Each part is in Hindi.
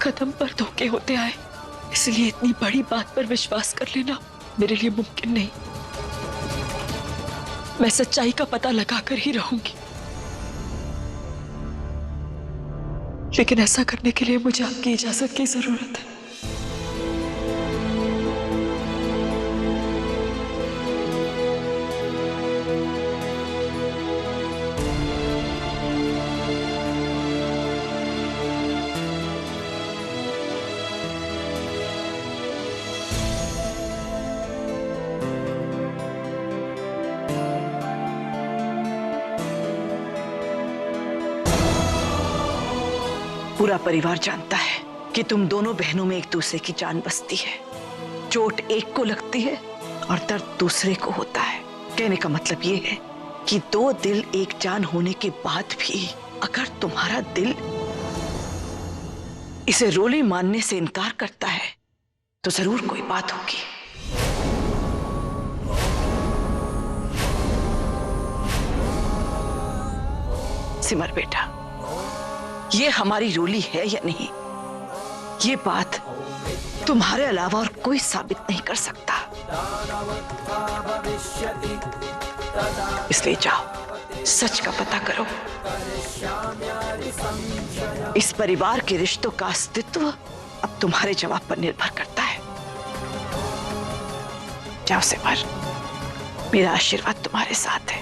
कदम पर धोखे होते आए, इसलिए इतनी बड़ी बात पर विश्वास कर लेना मेरे लिए मुमकिन नहीं। मैं सच्चाई का पता लगाकर ही रहूंगी, लेकिन ऐसा करने के लिए मुझे आपकी इजाजत की जरूरत है। पूरा परिवार जानता है कि तुम दोनों बहनों में एक दूसरे की जान बसती है। चोट एक को लगती है और दर्द दूसरे को होता है। कहने का मतलब ये है कि दो दिल एक जान होने के बाद भी अगर तुम्हारा दिल इसे रोली मानने से इनकार करता है तो जरूर कोई बात होगी। सिमर बेटा, ये हमारी रोली है या नहीं, ये बात तुम्हारे अलावा और कोई साबित नहीं कर सकता। इसलिए जाओ, सच का पता करो। इस परिवार के रिश्तों का अस्तित्व अब तुम्हारे जवाब पर निर्भर करता है। जाओ सिमर, मेरा आशीर्वाद तुम्हारे साथ है।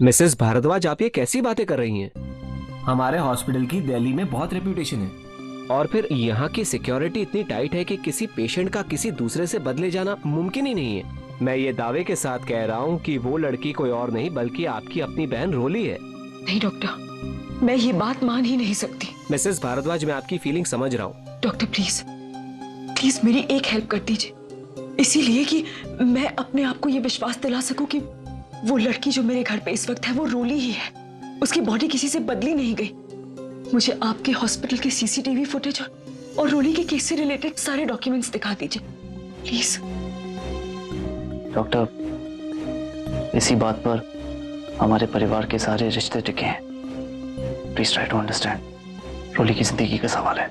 मिसेस भारद्वाज, आप ये कैसी बातें कर रही हैं? हमारे हॉस्पिटल की दिल्ली में बहुत रेप्यूटेशन है। और फिर यहाँ की सिक्योरिटी इतनी टाइट है कि किसी पेशेंट का किसी दूसरे से बदले जाना मुमकिन ही नहीं है। मैं ये दावे के साथ कह रहा हूँ कि वो लड़की कोई और नहीं बल्कि आपकी अपनी बहन रोली है। नहीं डॉक्टर, मैं ये बात मान ही नहीं सकती। मिसेस भारद्वाज, मैं आपकी फीलिंग समझ रहा हूँ। डॉक्टर प्लीज प्लीज मेरी एक हेल्प कर दीजिए, इसीलिए कि मैं अपने आप को ये विश्वास दिला सकूं कि वो लड़की जो मेरे घर पे इस वक्त है वो रोली ही है। उसकी बॉडी किसी से बदली नहीं गई। मुझे आपके हॉस्पिटल के सीसीटीवी फुटेज और रोली के केस से रिलेटेड सारे डॉक्यूमेंट्स दिखा दीजिए प्लीज। डॉक्टर, इसी बात पर हमारे परिवार के सारे रिश्ते टिके हैं। Please try to understand. Roli की जिंदगी का सवाल है।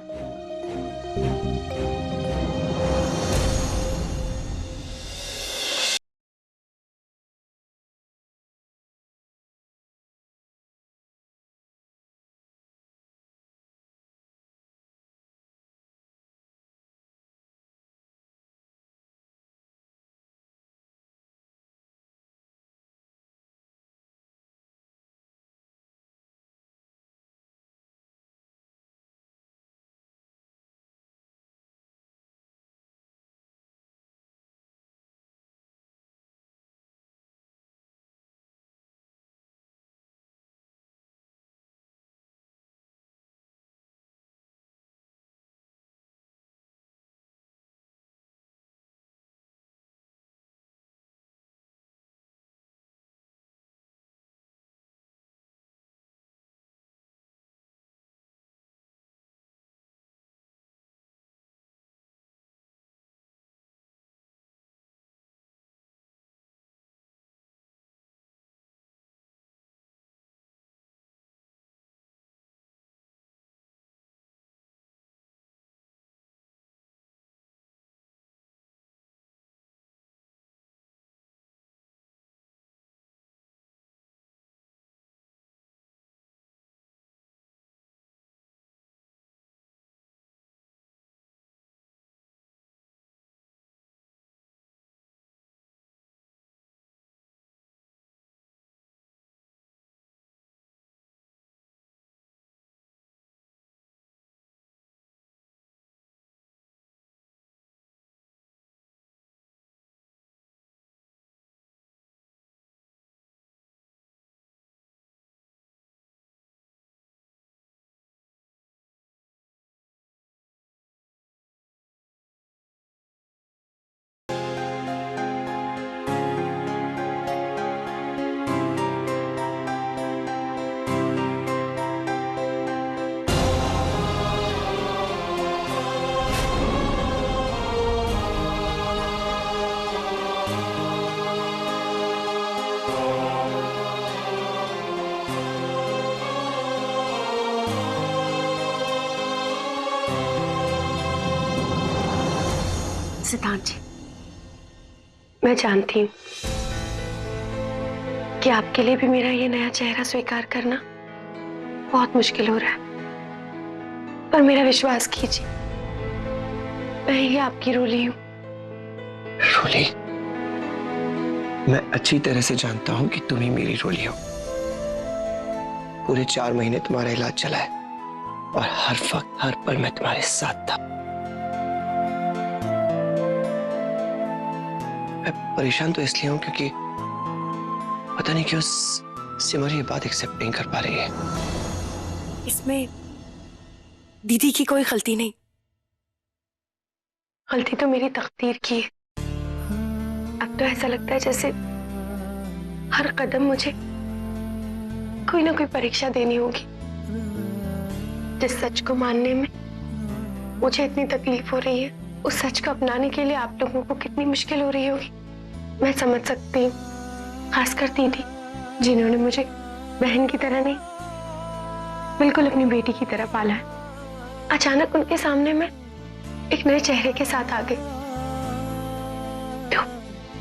सिद्धांत जी, मैं जानती हूँ कि आपके लिए भी मेरा ये नया चेहरा स्वीकार करना बहुत मुश्किल हो रहा है, पर मेरा विश्वास कीजिए, मैं ही आपकी रोली हूँ। रोली? मैं अच्छी तरह से जानता हूं कि तुम ही मेरी रोली हो। पूरे 4 महीने तुम्हारा इलाज चला है और हर वक्त हर पल मैं तुम्हारे साथ था। मैं परेशान तो इसलिए हूं क्योंकि पता नहीं क्यों सिमर ये बात एक्सेप्ट नहीं कर पा रही है। इसमें दीदी की कोई गलती नहीं, गलती तो मेरी तकदीर की है। अब तो ऐसा लगता है जैसे हर कदम मुझे कोई ना कोई परीक्षा देनी होगी। जिस सच को मानने में मुझे इतनी तकलीफ हो रही है, उस सच को अपनाने के लिए आप लोगों को कितनी मुश्किल हो रही होगी, मैं समझ सकती हूँ। खासकर दीदी, जिन्होंने मुझे बहन की तरह नहीं, बिल्कुल अपनी बेटी की तरह पाला है। अचानक उनके सामने मैं एक नए चेहरे के साथ आ गई तो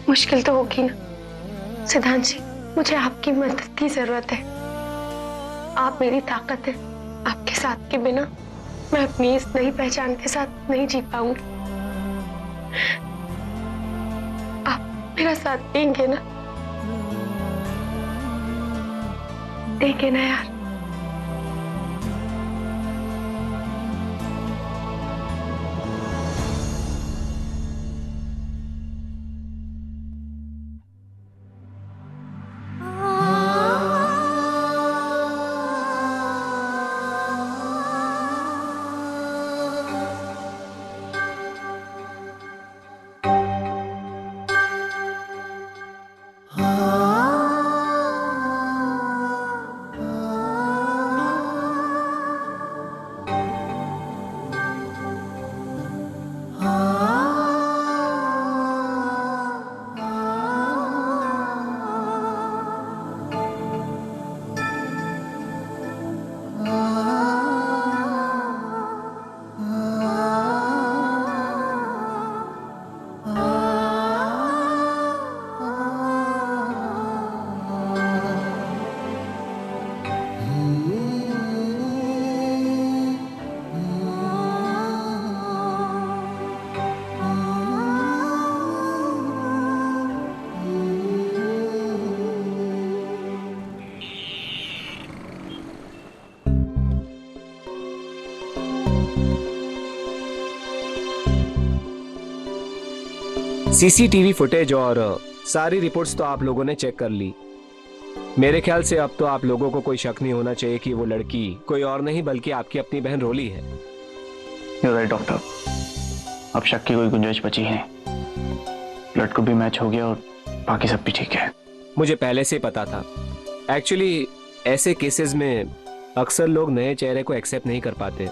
मुश्किल तो होगी ना। सिद्धांत जी, मुझे आपकी मदद की जरूरत है। आप मेरी ताकत है। आपके साथ के बिना मैं अपनी इस नई पहचान के साथ नहीं जी पाऊंगी। आप मेरा साथ देंगे ना? देंगे ना यार? सीसीटीवी फुटेज और सारी रिपोर्ट्स तो आप लोगों ने चेक कर ली। मेरे ख्याल से अब तो आप लोगों को कोई शक नहीं होना चाहिए कि वो लड़की कोई और नहीं बल्कि आपकी अपनी बहन रोली है। You're right, doctor. अब शक की कोई गुंजाइश बची है? ब्लड को भी मैच हो गया और बाकी सब भी ठीक है। मुझे पहले से पता था। एक्चुअली ऐसे केसेस में अक्सर लोग नए चेहरे को एक्सेप्ट नहीं कर पाते,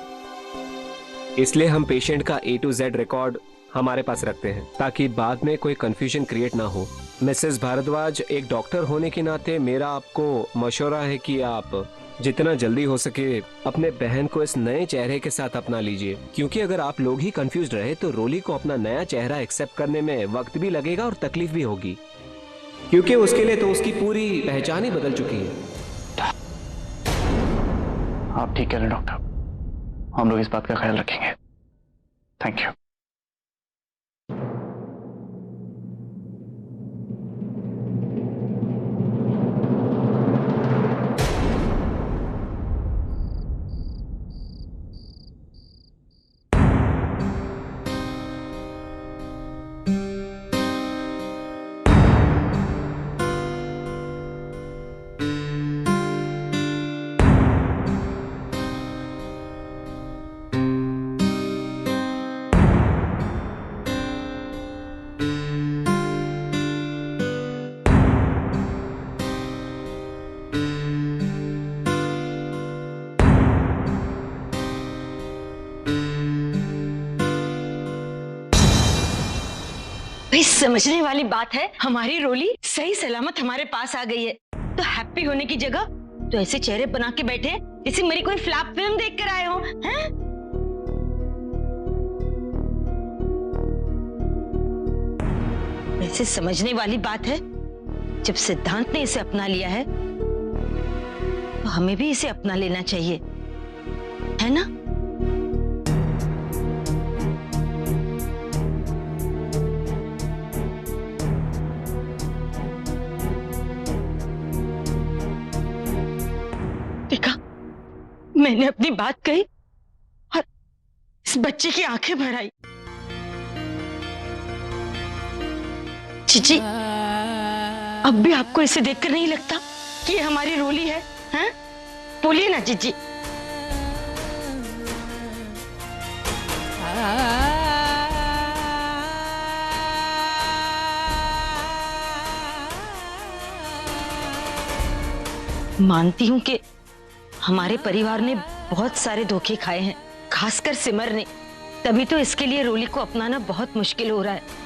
इसलिए हम पेशेंट का A to Z रिकॉर्ड हमारे पास रखते हैं ताकि बाद में कोई कंफ्यूजन क्रिएट ना हो। मिसेस भारद्वाज, एक डॉक्टर होने के नाते मेरा आपको मशवरा है कि आप जितना जल्दी हो सके अपने बहन को इस नए चेहरे के साथ अपना लीजिए, क्योंकि अगर आप लोग ही कंफ्यूज रहे तो रोली को अपना नया चेहरा एक्सेप्ट करने में वक्त भी लगेगा और तकलीफ भी होगी, क्योंकि उसके लिए तो उसकी पूरी पहचान ही बदल चुकी है। आप ठीक कह रहे हैं डॉक्टर, हम लोग इस बात का ख्याल रखेंगे। Thank you. भाई समझने वाली बात है, हमारी रोली सही सलामत हमारे पास आ गई है, तो हैप्पी होने की जगह तो ऐसे चेहरे बना के बैठे हैं जैसे मेरी कोई फ्लॉप फिल्म देख कर आए हो हैं? वैसे समझने वाली बात है, जब सिद्धांत ने इसे अपना लिया है तो हमें भी इसे अपना लेना चाहिए, है ना? देखा, मैंने अपनी बात कही और इस बच्चे की आंखें भर आई। जीजी, अब भी आपको इसे देखकर नहीं लगता कि ये हमारी रोली है? हैं? बोलिए ना जीजी। मानती हूं कि हमारे परिवार ने बहुत सारे धोखे खाए हैं, खासकर सिमर ने, तभी तो इसके लिए रोली को अपनाना बहुत मुश्किल हो रहा है।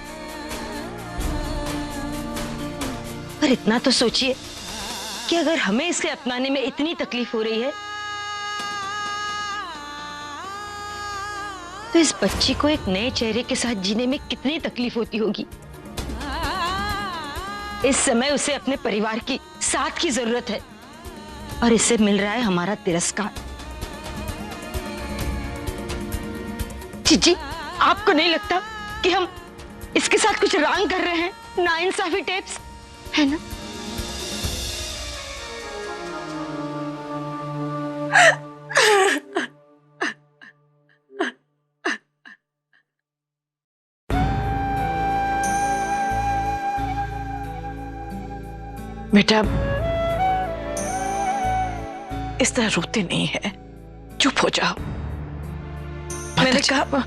पर इतना तो सोचिए कि अगर हमें इसे अपनाने में इतनी तकलीफ हो रही है तो इस बच्ची को एक नए चेहरे के साथ जीने में कितनी तकलीफ होती होगी। इस समय उसे अपने परिवार की साथ की जरूरत है और इसे मिल रहा है हमारा तिरस्कार। जीजी, आपको नहीं लगता कि हम इसके साथ कुछ रॉन्ग कर रहे हैं? नाइंसाफी टेप्स, है ना? बेटा, इस तरह रोते नहीं है, चुप हो जाओ। मैंने कहा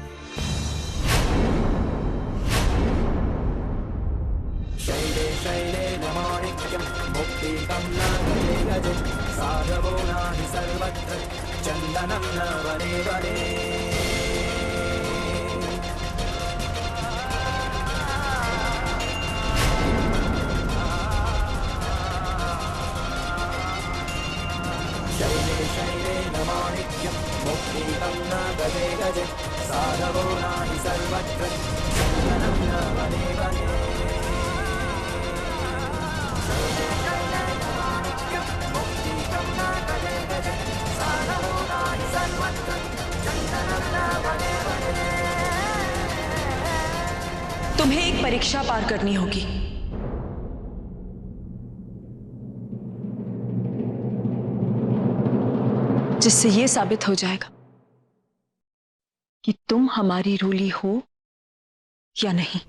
तुम्हें एक परीक्षा पार करनी होगी। जिससे यह साबित हो जाएगा कि तुम हमारी रोली हो या नहीं।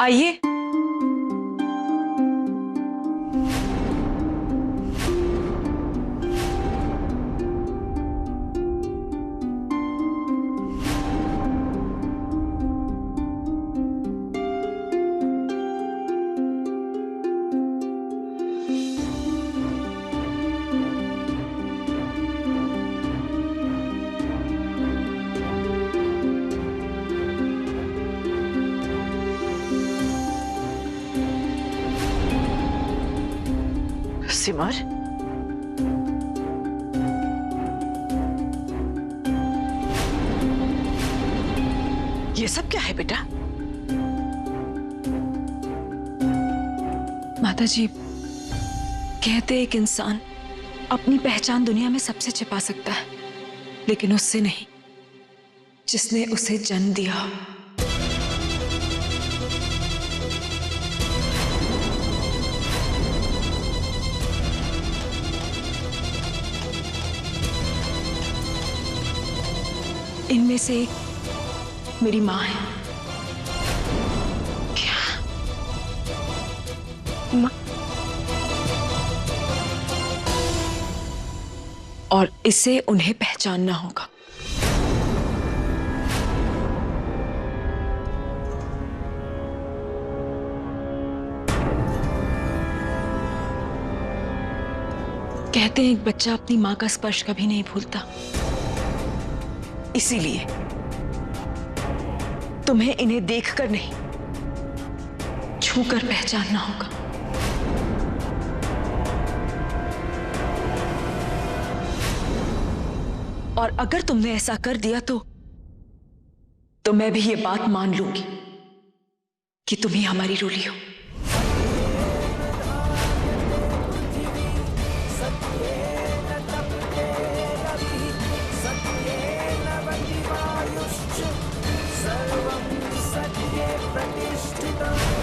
आइए। सिमर, ये सब क्या है बेटा? माताजी, कहते एक इंसान अपनी पहचान दुनिया में सबसे छिपा सकता है, लेकिन उससे नहीं जिसने उसे जन्म दिया। इनमें से एक मेरी माँ है। क्या? माँ? और इसे उन्हें पहचानना होगा। कहते हैं एक बच्चा अपनी माँ का स्पर्श कभी नहीं भूलता। इसीलिए तुम्हें इन्हें देखकर नहीं, छूकर पहचानना होगा। और अगर तुमने ऐसा कर दिया तो मैं भी ये बात मान लूंगी कि तुम ही हमारी रोली हो। सर्वं सत्ये प्रतिष्ठितम्।